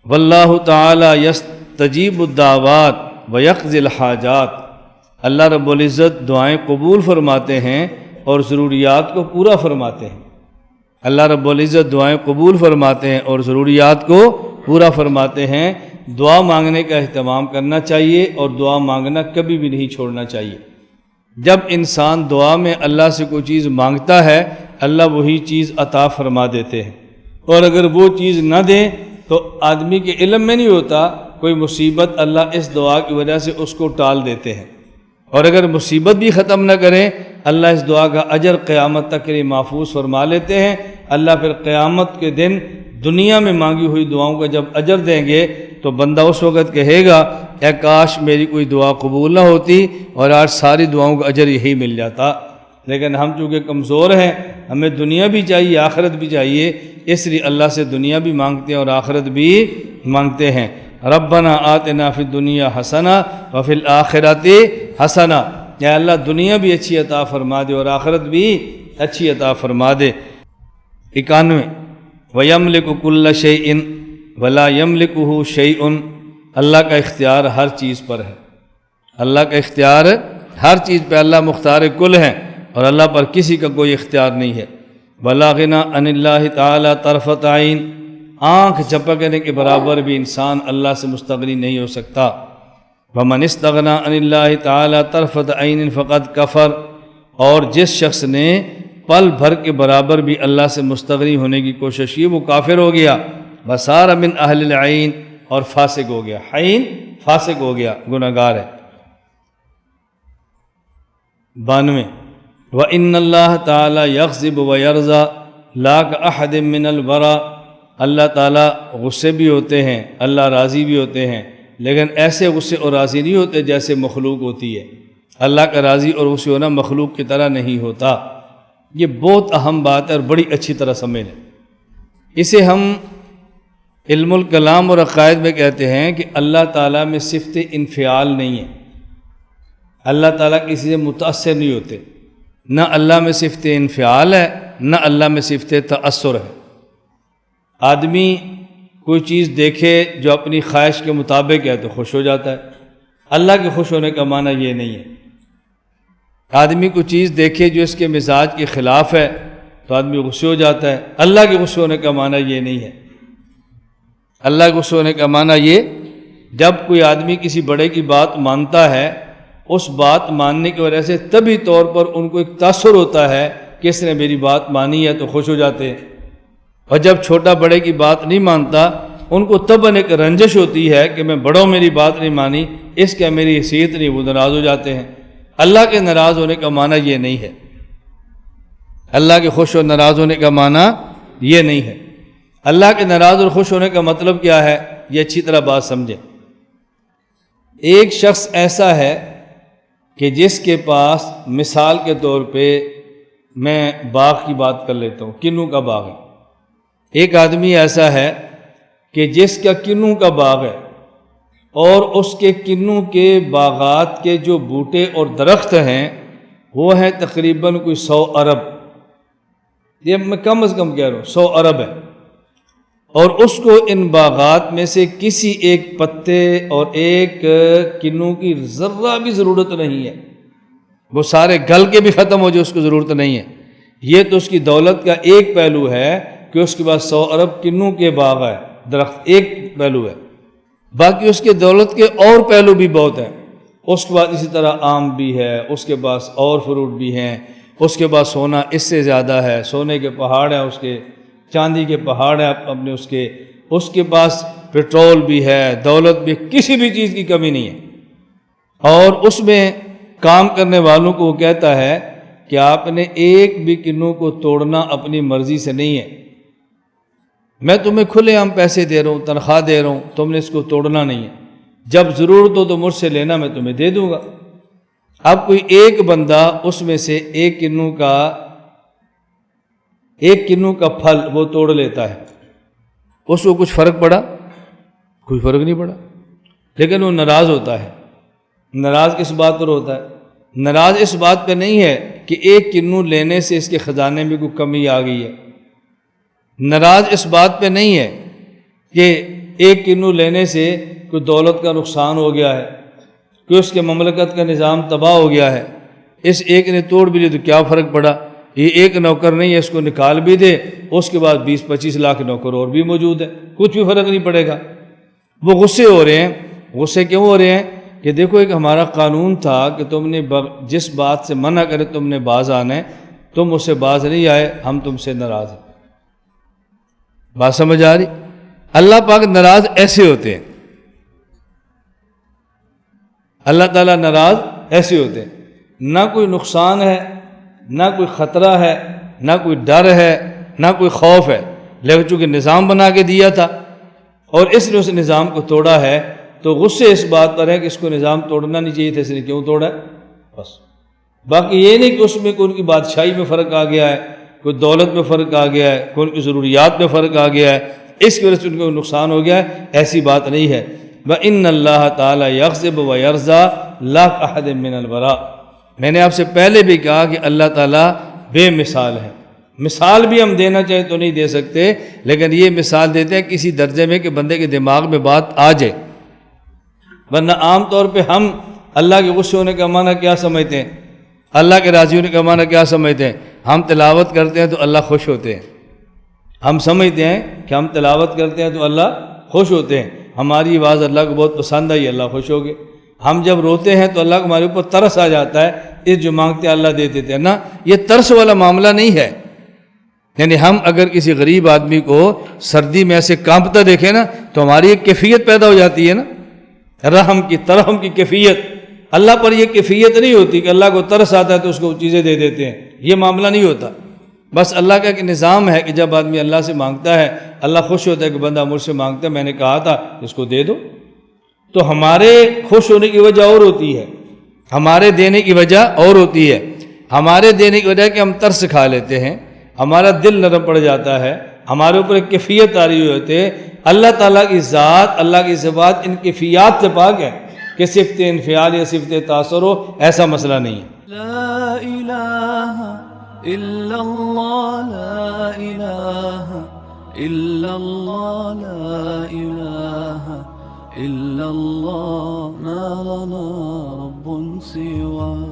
واللہ تعالی یستجیب الدعوات ویقضی الحاجات، اللہ رب العزت دعائیں قبول فرماتے ہیں اور ضروریات کو پورا فرماتے ہیں۔ اللہ رب العزت دعائیں قبول فرماتے ہیں اور ضروریات کو پورا فرماتے ہیں۔ دعا مانگنے کا اہتمام کرنا چاہیے اور دعا مانگنا کبھی بھی نہیں چھوڑنا چاہیے۔ جب انسان دعا میں اللہ سے کوئی چیز مانگتا ہے، اللہ وہی چیز عطا فرما دیتے ہیں، اور اگر وہ چیز نہ دیں تو آدمی کے علم میں نہیں ہوتا، کوئی مصیبت اللہ اس دعا کی وجہ سے اس کو ٹال دیتے ہیں، اور اگر مصیبت بھی ختم نہ کریں اللہ اس دعا کا اجر قیامت تک کے لیے محفوظ فرما لیتے ہیں۔ اللہ پھر قیامت کے دن دنیا میں مانگی ہوئی دعاؤں کا جب اجر دیں گے تو بندہ اس وقت کہے گا اے کاش میری کوئی دعا قبول نہ ہوتی اور آج ساری دعاؤں کا اجر یہی مل جاتا، لیکن ہم چونکہ کمزور ہیں، ہمیں دنیا بھی چاہیے آخرت بھی چاہیے، اس لیے اللہ سے دنیا بھی مانگتے ہیں اور آخرت بھی مانگتے ہیں۔ ربنا آتنا فی الدنیا حسنہ وفی الآخرۃ حسنہ، یا اللہ دنیا بھی اچھی عطا فرما دے اور آخرت بھی اچھی عطا فرما دے۔ 91 وَيَمْلِكُ كُلَّ شَيْءٍ وَلَا يَمْلِكُهُ شَيْءٌ، اللہ کا اختیار ہر چیز پر ہے، اللہ کا اختیار ہر چیز پہ، اللہ مختار کل ہے اور اللہ پر کسی کا کوئی اختیار نہیں ہے۔ وَلَا غِنَىٰ عَنِ اللَّهِ تَعَالَىٰ طَرْفَةَ عَيْنٍ، آنکھ جھپکنے کے برابر بھی انسان اللہ سے مستغنی نہیں ہو سکتا۔ وَمَنِ اسْتَغْنَىٰ عَنِ اللَّهِ تَعَالَىٰ طَرْفَةَ عَيْنٍ فَقَدْ كَفَرَ، اور جس شخص نے پل بھر کے برابر بھی اللہ سے مستغنی ہونے کی کوشش کی وہ کافر ہو گیا۔ وَصَارَ مِنْ أَهْلِ الْعَيْنِ، اور فاسق ہو گیا، عین فاسق ہو گیا، گناہگار ہے۔ 92 وَإِنَّ اللَّهَ تَعَالَى يَغْضِبُ وَيَرْضَىٰ لَا كَأَحَدٍ مِّنَ الْوَرَىٰ، اللہ تعالیٰ غصے بھی ہوتے ہیں، اللہ راضی بھی ہوتے ہیں، لیکن ایسے غصے اور راضی نہیں ہوتے جیسے مخلوق ہوتی ہے۔ اللہ کا راضی اور غصے ہونا مخلوق کی طرح نہیں ہوتا۔ یہ بہت اہم بات ہے اور بڑی اچھی طرح سمجھ لیں۔ اسے ہم علم الکلام اور عقائد میں کہتے ہیں کہ اللہ تعالیٰ میں صفت انفعال نہیں ہے، اللہ تعالیٰ کسی سے متاثر نہیں ہوتے، نہ اللہ میں صفت انفعال ہے نہ اللہ میں صفت تأثر ہے۔ آدمی کوئی چیز دیکھے جو اپنی خواہش کے مطابق ہے تو خوش ہو جاتا ہے، اللہ کے خوش ہونے کا معنی یہ نہیں ہے۔ آدمی کوئی چیز دیکھے جو اس کے مزاج کے خلاف ہے تو آدمی غصے ہو جاتا ہے، اللہ کے غصے ہونے کا معنی یہ نہیں ہے۔ اللہ کے غصے ہونے کا معنی یہ، جب کوئی آدمی کسی بڑے کی بات مانتا ہے، اس بات ماننے کی وجہ سے طبعی طور پر ان کو ایک تاثر ہوتا ہے کہ اس نے میری بات مانی ہے تو خوش ہو جاتے ہیں، اور جب چھوٹا بڑے کی بات نہیں مانتا ان کو طبعاً ایک رنجش ہوتی ہے کہ میں بڑوں میری بات نہیں مانی، اس کا میری حیثیت نہیں، وہ ناراض ہو جاتے ہیں۔ اللہ کے ناراض ہونے کا معنی یہ نہیں ہے، اللہ کے خوش اور ناراض ہونے کا معنی یہ نہیں ہے۔ اللہ کے ناراض اور خوش ہونے کا مطلب کیا ہے، یہ اچھی طرح بات سمجھیں۔ ایک شخص ایسا ہے کہ جس کے پاس مثال کے طور پہ میں باغ کی بات کر لیتا ہوں، کنوں کا باغ ہے۔ ایک آدمی ایسا ہے کہ جس کا کنوں کا باغ ہے اور اس کے کنوں کے باغات کے جو بوٹے اور درخت ہیں وہ ہیں تقریباً کوئی 100 ارب، یہ میں کم از کم کہہ رہا ہوں 100 ارب ہے، اور اس کو ان باغات میں سے کسی ایک پتے اور ایک کنوں کی ذرہ بھی ضرورت نہیں ہے، وہ سارے گل کے بھی ختم ہو جو اس کو ضرورت نہیں ہے۔ یہ تو اس کی دولت کا ایک پہلو ہے کہ اس کے پاس 100 ارب کنوں کے باغ ہے، درخت ایک پہلو ہے، باقی اس کے دولت کے اور پہلو بھی بہت ہیں۔ اس کے بعد اسی طرح آم بھی ہے، اس کے پاس اور فروٹ بھی ہیں، اس کے پاس سونا اس سے زیادہ ہے، سونے کے پہاڑ ہیں اس کے، چاندی کے پہاڑ ہیں اپنے اس کے پاس پیٹرول بھی ہے، دولت بھی، کسی بھی چیز کی کمی نہیں ہے۔ اور اس میں کام کرنے والوں کو وہ کہتا ہے کہ آپ نے ایک بھی کنوں کو توڑنا اپنی مرضی سے نہیں ہے، میں تمہیں کھلے عام پیسے دے رہا ہوں، تنخواہ دے رہا ہوں، تم نے اس کو توڑنا نہیں ہے، جب ضرورت ہو تو مجھ سے لینا، میں تمہیں دے دوں گا۔ اب کوئی ایک بندہ اس میں سے ایک کنوں کا پھل وہ توڑ لیتا ہے، اس کو کچھ فرق پڑا؟ کوئی فرق نہیں پڑا، لیکن وہ ناراض ہوتا ہے۔ ناراض کس بات پر ہوتا ہے؟ ناراض اس بات پہ نہیں ہے کہ ایک کنوں لینے سے اس کے خزانے میں کوئی کمی آ گئی ہے، ناراض اس بات پہ نہیں ہے کہ ایک کنو لینے سے کوئی دولت کا نقصان ہو گیا ہے، کہ اس کے مملکت کا نظام تباہ ہو گیا ہے، اس ایک نے توڑ بھی لی تو کیا فرق پڑا؟ یہ ایک نوکر نہیں ہے، اس کو نکال بھی دے، اس کے بعد 20-25 لاکھ نوکر اور بھی موجود ہے، کچھ بھی فرق نہیں پڑے گا۔ وہ غصے ہو رہے ہیں۔ غصے کیوں ہو رہے ہیں؟ کہ دیکھو ایک ہمارا قانون تھا کہ تم نے جس بات سے منع کرے تم نے باز آنا ہے، تم اس سے باز نہیں آئے، ہم تم سے ناراض ہیں۔ بات سمجھ آ رہی؟ اللہ پاک ناراض ایسے ہوتے ہیں، اللہ تعالیٰ ناراض ایسے ہوتے ہیں، نہ کوئی نقصان ہے، نہ کوئی خطرہ ہے، نہ کوئی ڈر ہے، نہ کوئی خوف ہے، لیکن چونکہ نظام بنا کے دیا تھا اور اس نے اس نظام کو توڑا ہے، تو غصے اس بات پر ہے کہ اس کو نظام توڑنا نہیں چاہیے تھا، اس نے کیوں توڑا ہے؟ بس باقی یہ نہیں کہ اس میں کوئی ان کی بادشاہی میں فرق آ گیا ہے، کوئی دولت میں فرق آ گیا ہے، کوئی ان کی ضروریات میں فرق آ گیا ہے، اس کی وجہ سے ان کو نقصان ہو گیا ہے، ایسی بات نہیں ہے۔ وَإِنَّ اللَّهَ تَعَالَى يَغْضِبُ وَيَرْضَىٰ لَا كَأَحَدٍ مِّنَ الْوَرَاءِ۔ میں نے آپ سے پہلے بھی کہا کہ اللہ تعالیٰ بے مثال ہے، مثال بھی ہم دینا چاہیں تو نہیں دے سکتے، لیکن یہ مثال دیتے ہیں کسی درجے میں کہ بندے کے دماغ میں بات آ جائے، ورنہ عام طور پہ ہم اللہ کے غصے ہونے کا معنی کیا سمجھتے ہیں، اللہ کے راضی ہونے کا معنی کیا سمجھتے ہیں؟ ہم تلاوت کرتے ہیں تو اللہ خوش ہوتے ہیں، ہم سمجھتے ہیں کہ ہم تلاوت کرتے ہیں تو اللہ خوش ہوتے ہیں، ہماری آواز اللہ کو بہت پسند آئی، اللہ خوش ہو گئے۔ ہم جب روتے ہیں تو اللہ کو ہمارے اوپر ترس آ جاتا ہے، اس جو مانگتے ہیں اللہ دے دیتے ہیں نا، یہ ترس والا معاملہ نہیں ہے۔ یعنی ہم اگر کسی غریب آدمی کو سردی میں ایسے کانپتا دیکھیں نا تو ہماری ایک کیفیت پیدا ہو جاتی ہے نا، رحم کی، ترحم کی کیفیت۔ اللہ پر یہ کیفیت نہیں ہوتی کہ اللہ کو ترس آتا ہے تو اس کو چیزیں دے دیتے ہیں، یہ معاملہ نہیں ہوتا۔ بس اللہ کا ایک نظام ہے کہ جب آدمی اللہ سے مانگتا ہے اللہ خوش ہوتا ہے کہ بندہ مجھ سے مانگتا ہے، میں نے کہا تھا اس کو دے دو۔ تو ہمارے خوش ہونے کی وجہ اور ہوتی ہے، ہمارے دینے کی وجہ اور ہوتی ہے۔ ہمارے دینے کی وجہ کہ ہم ترس کھا لیتے ہیں، ہمارا دل نرم پڑ جاتا ہے، ہمارے اوپر ایک کیفیت آ رہی ہوتی ہے۔ اللہ تعالیٰ کی ذات، اللہ کی صفات ان کیفیات سے پاک ہے کہ صفت انفعال یا صفت تاثر ہو، ایسا مسئلہ نہیں ہے۔ لا الہ الا اللہ، لا الہ الا اللہ، لا الہ الا اللہ، ما لنا رب سواه۔